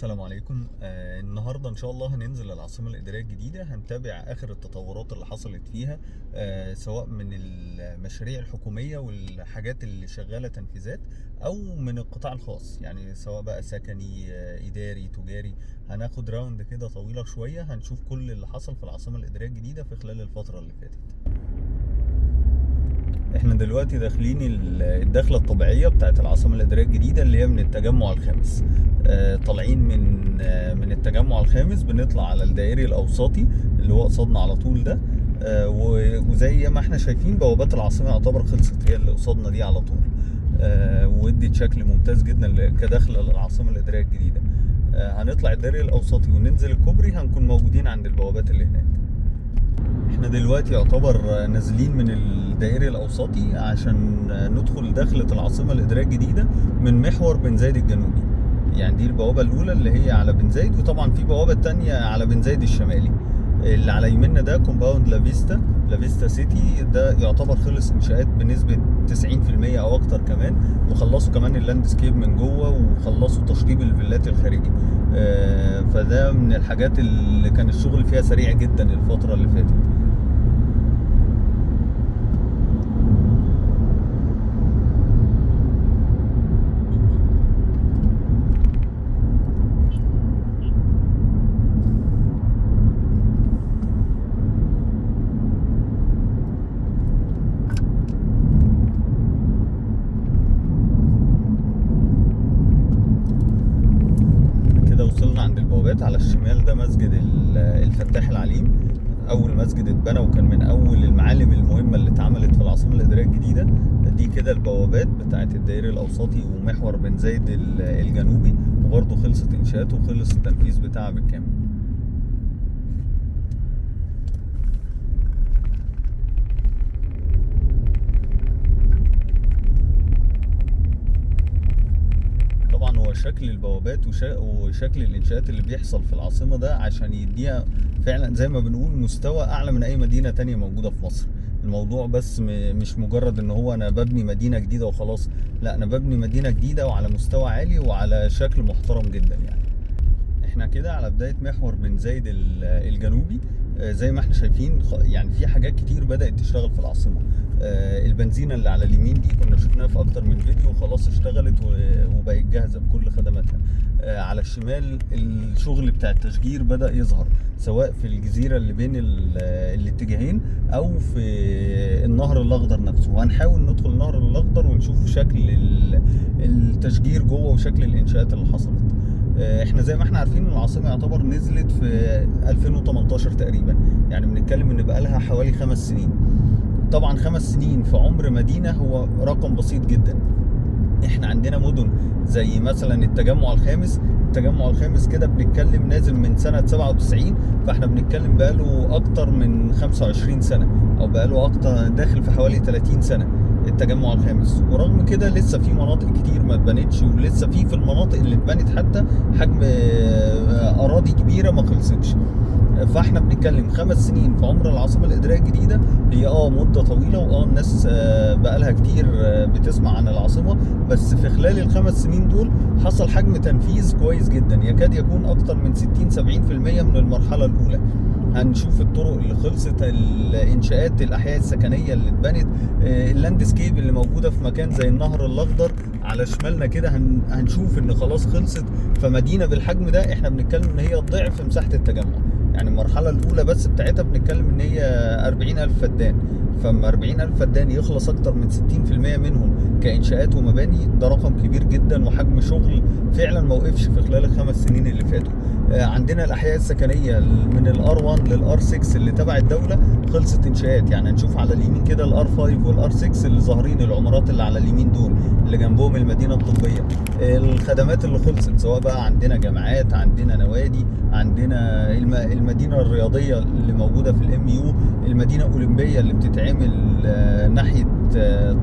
السلام عليكم. النهارده ان شاء الله هننزل العاصمه الاداريه الجديده، هنتابع اخر التطورات اللي حصلت فيها، سواء من المشاريع الحكوميه والحاجات اللي شغاله تنفيذات او من القطاع الخاص، يعني سواء بقى سكني، اداري، تجاري. هناخد راوند كده طويله شويه، هنشوف كل اللي حصل في العاصمه الاداريه الجديده في خلال الفتره اللي فاتت. احنا دلوقتي داخلين الدخلة الطبيعية بتاعت العاصمة الإدارية الجديدة اللي هي من التجمع الخامس. طالعين من التجمع الخامس، بنطلع على الدائري الأوسطي اللي هو قصادنا على طول ده. وزي ما احنا شايفين بوابات العاصمة يعتبر خلصت، هي اللي قصادنا دي على طول. وادت شكل ممتاز جدا كدخلة للعاصمة الإدارية الجديدة. هنطلع الدائري الأوسطي وننزل الكوبري، هنكون موجودين عند البوابات اللي هناك. احنا دلوقتي يعتبر نازلين من الدائري الاوسطي عشان ندخل داخلة العاصمة الادارية الجديدة من محور بن زايد الجنوبي. يعني دي البوابة الاولى اللي هي على بن زايد، وطبعا في بوابة تانية على بن زايد الشمالي. اللي على يميننا ده كومباوند لافيستا سيتي، ده يعتبر خلص انشاءات بنسبة 90% او اكتر كمان، وخلصوا كمان اللاندسكيب من جوه، وخلصوا تشطيب الفيلات الخارجي. فده من الحاجات اللي كان الشغل فيها سريع جدا الفترة اللي فاتت. كده وصلنا عند البوابات. على الشمال ده مسجد الفتاح العليم، اول مسجد اتبنى، وكان من اول المعالم المهمه اللي اتعملت في العاصمه الاداريه الجديده. دي كده البوابات بتاعت الدائري الاوسطي ومحور بن زايد الجنوبي، وبرضه خلصت انشاءاته وخلص التنفيذ بتاعها بالكامل. طبعا هو شكل البوابات وشكل الانشاءات اللي بيحصل في العاصمه ده عشان يديها فعلا زي ما بنقول مستوى اعلى من اي مدينه تانية موجوده في مصر. الموضوع بس مش مجرد ان هو انا ببني مدينه جديده وخلاص، لا، انا ببني مدينه جديده وعلى مستوى عالي وعلى شكل محترم جدا يعني. احنا كده على بداية محور بن زايد الجنوبي. زي ما احنا شايفين يعني في حاجات كتير بدأت تشتغل في العاصمة. البنزينة اللي على اليمين دي كنا شفناها في اكتر من فيديو، وخلاص اشتغلت وبقت جاهزة بكل خدماتها. على الشمال الشغل بتاع التشجير بدأ يظهر، سواء في الجزيرة اللي بين الاتجاهين او في النهر الاخضر نفسه. وهنحاول ندخل النهر الاخضر ونشوف شكل التشجير جوه وشكل الانشاءات اللي حصلت. احنا زي ما احنا عارفين العاصمه يعتبر نزلت في 2018 تقريبا، يعني بنتكلم ان بقالها حوالي 5 سنين. طبعا 5 سنين في عمر مدينه هو رقم بسيط جدا. احنا عندنا مدن زي مثلا التجمع الخامس كده بنتكلم نازل من سنة 97، فاحنا بنتكلم بقاله اكتر من 25 سنة، او بقاله اكتر داخل في حوالي 30 سنة التجمع الخامس. ورغم كده لسه في مناطق كتير ما اتبنتش، ولسه في المناطق اللي اتبنت حتى حجم اراضي كبيرة ما خلصتش. فاحنا بنتكلم 5 سنين في عمر العاصمه الاداريه الجديده، هي مده طويله، الناس بقالها كتير بتسمع عن العاصمه. بس في خلال ال5 سنين دول حصل حجم تنفيذ كويس جدا، يكاد يكون اكتر من 60-70% من المرحله الاولى. هنشوف الطرق اللي خلصت، الانشاءات، الاحياء السكنيه اللي اتبنت، اللاندسكيب اللي موجوده في مكان زي النهر الاخضر على شمالنا كده. هنشوف ان خلاص خلصت. فمدينه بالحجم ده احنا بنتكلم ان هي ضعف مساحه التجمع. يعني المرحله الاولى بس بتاعتها بنتكلم ان هي 40,000 فدان، فاما 40,000 فدان يخلص اكتر من 60% منهم كانشاءات ومباني، ده رقم كبير جدا وحجم شغل فعلا ما وقفش في خلال ال5 سنين اللي فاتوا. عندنا الاحياء السكنيه من الR1 للR6 اللي تبع الدوله خلصت انشاءات. يعني هنشوف على اليمين كده الR5 والR6 اللي ظاهرين، العمارات اللي على اليمين دول اللي جنبهم المدينه الطبيه. الخدمات اللي خلصت سواء بقى عندنا جامعات، عندنا نوادي، عندنا المدينه الرياضيه اللي موجوده في الMU، المدينه الاولمبيه اللي بتتعمل ناحيه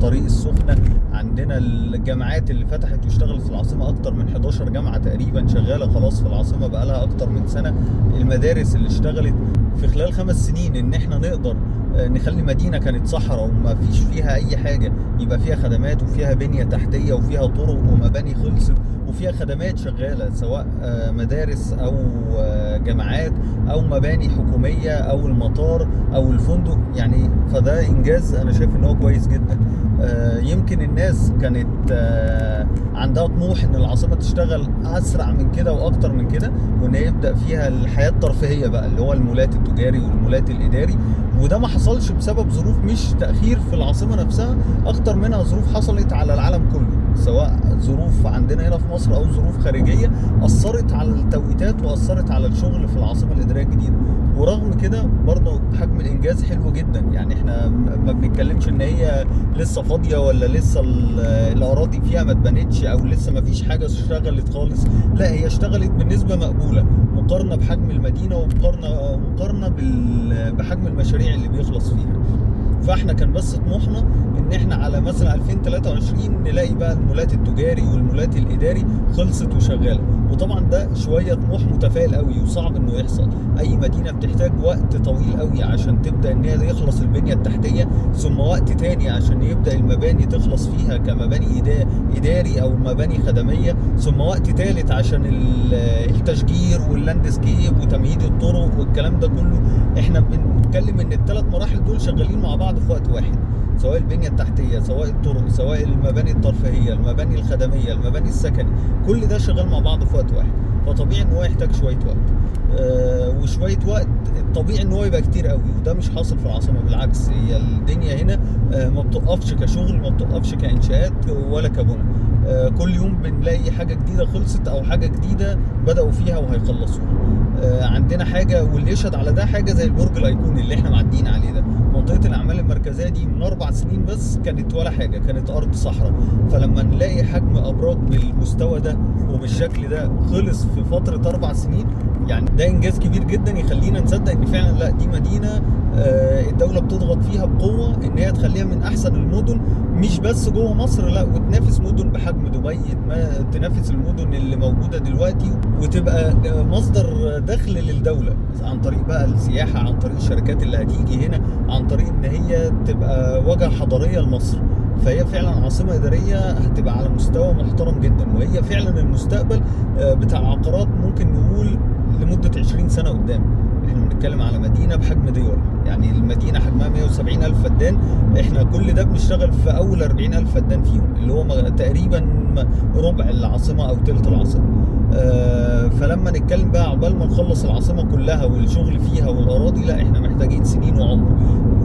طريق السخنه. عندنا الجامعات اللي فتحت واشتغلت في العاصمه، اكتر من 11 جامعه تقريبا شغاله خلاص في العاصمه بقالها اكتر من سنه. المدارس اللي اشتغلت في خلال 5 سنين، ان احنا نقدر نخلي مدينه كانت صحراء وما فيش فيها اي حاجه يبقى فيها خدمات وفيها بنيه تحتيه وفيها طرق ومباني خلصت وفيها خدمات شغاله، سواء مدارس او جامعات او مباني حكوميه او المطار او الفندق يعني. فده انجاز انا شايف ان هو كويس جدا. يمكن الناس كانت عندها طموح ان العاصمه تشتغل اسرع من كده واكتر من كده، وان يبدا فيها الحياه الترفيهيه بقى اللي هو المولات التجاري والمولات الاداري. وده ما حصلش بسبب ظروف، مش تاخير في العاصمه نفسها، اكتر منها ظروف حصلت على العالم كله، سواء ظروف عندنا هنا في مصر او ظروف خارجيه اثرت على التوقيتات واثرت على الشغل في العاصمه الاداريه الجديده. ورغم كده برضه حجم الانجاز حلو جدا. يعني احنا ما بنتكلمش ان هي لسه فاضيه ولا لسه الاراضي فيها ما اتبنتش او لسه ما فيش حاجه اشتغلت خالص، لا هي اشتغلت بنسبه مقبوله مقارنه بحجم المدينه ومقارنه بحجم المشاريع اللي بيخلص فيها. فاحنا كان بس طموحنا ان احنا على مثلا 2023 نلاقي بقى المولات التجاري والمولات الاداري خلصت وشغاله. وطبعا ده شويه طموح متفائل قوي وصعب انه يحصل. اي مدينه بتحتاج وقت طويل قوي عشان تبدا ان هي يخلص البنيه التحتيه، ثم وقت تاني عشان يبدا المباني تخلص فيها كمباني اداري او مباني خدميه، ثم وقت ثالث عشان التشجير واللاندسكيب وتمهيد الطرق والكلام ده كله. احنا بنتكلم ان الثلاث مراحل دول شغالين مع بعض في وقت واحد، سواء البنيه التحتيه، سواء الطرق، سواء المباني الترفيهيه، المباني الخدميه، المباني السكني، كل ده شغال مع بعض في وقت واحد. فطبيعي ان هو يحتاج شويه وقت. وشويه وقت الطبيعي ان هو يبقى كتير قوي، وده مش حاصل في العاصمه. بالعكس، هي الدنيا هنا ما بتوقفش كشغل، ما بتوقفش كانشاءات ولا كبنى. كل يوم بنلاقي حاجه جديده خلصت او حاجه جديده بداوا فيها وهيخلصوها. عندنا حاجه، واللي يشهد على ده حاجه زي البرج الايقوني اللي احنا معديين عليه ده. منطقه الاعمال المركزيه دي من 4 سنين بس كانت ولا حاجه، كانت ارض صحراء. فلما نلاقي حجم ابراج بالمستوى ده وبالشكل ده خلص في فتره 4 سنين، يعني ده انجاز كبير جدا يخلينا نصدق ان فعلا لا، دي مدينه الدوله بتضغط فيها بقوه ان هي تخليها من احسن المدن، مش بس جوه مصر، لا وتنافس مدن بحجم دبي، تنافس المدن اللي موجوده دلوقتي، وتبقى مصدر دخل للدوله عن طريق بقى السياحه، عن طريق الشركات اللي هتيجي هنا، عن طريق ان هي تبقى واجهه حضاريه لمصر. فهي فعلا عاصمه اداريه هتبقى على مستوى محترم جدا، وهي فعلا المستقبل بتاع العقارات ممكن نقول لمده 20 سنه قدام. احنا بنتكلم على مدينه بحجم دول، يعني المدينه حجمها 170,000 فدان، احنا كل ده بنشتغل في اول 40,000 فدان فيهم، اللي هو تقريبا ربع العاصمه او ثلث العاصمه. فلما نتكلم بقى عقبال ما نخلص العاصمه كلها والشغل فيها والاراضي، لا احنا محتاجين سنين وعمر.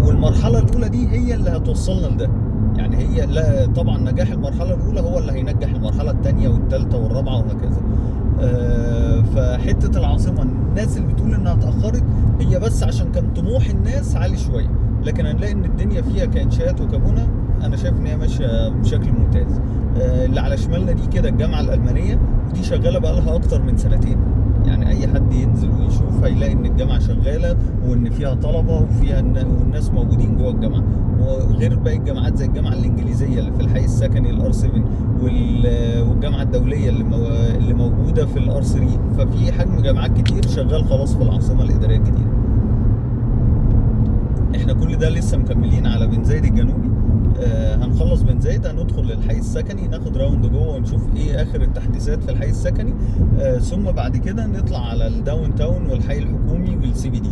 والمرحله الاولى دي هي اللي هتوصلنا لده. يعني هي لا طبعا نجاح المرحله الاولى هو اللي هينجح المرحله الثانيه والثالثه والرابعه وهكذا. فحته العاصمه الناس اللي بتقول انها اتاخرت هي بس عشان كان طموح الناس عالي شويه، لكن هنلاقي ان الدنيا فيها كانشاءات وكبنى انا شايف ان هي ماشيه بشكل ممتاز. اللي على شمالنا دي كده الجامعه الالمانيه، ودي شغاله بقى لها اكتر من سنتين. يعني اي حد ينزل ويشوف هيلاقي ان الجامعه شغاله وان فيها طلبه وفيها والناس موجودين جوه الجامعه، وغير باقي الجامعات زي الجامعه الانجليزيه اللي في الحي السكني الار 7 والجامعه الدوليه اللي موجوده في الار 3. ففي حجم جامعات كتير شغال خلاص في العاصمه الاداريه الجديده. احنا كل ده لسه مكملين على بن زايد الجنوبي. هنخلص بن زايد هندخل للحي السكني، ناخد راوند جوه ونشوف ايه اخر التحديثات في الحي السكني. ثم بعد كده نطلع على الداون تاون والحي الحكومي والسي بي دي.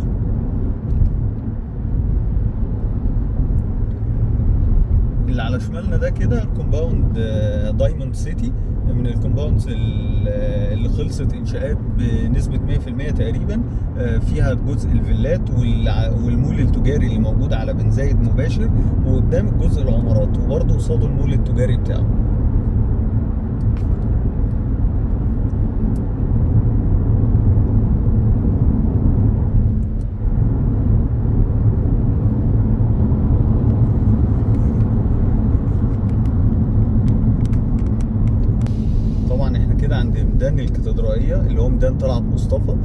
اللي على شمالنا ده كده كومباوند دايموند سيتي، من الكومباوندز اللي خلصت انشاءات بنسبه 100% تقريبا. فيها جزء الفيلات والمول التجاري اللي موجود على بن زايد مباشر، وقدام الجزء العمارات، وبرضه قصاده المول التجاري بتاعه. عند ميدان الكاتدرائيه اللي هو ميدان طلعت مصطفى.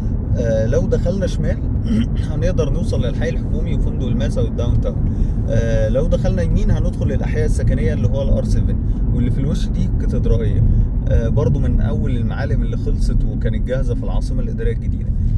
لو دخلنا شمال هنقدر نوصل للحي الحكومي وفندق الماسا والداون تاون. لو دخلنا يمين هندخل للاحياء السكنيه اللي هو الار 7، واللي في الوش دي الكاتدرائيه. برضو من اول المعالم اللي خلصت وكانت جاهزه في العاصمه الاداريه الجديده.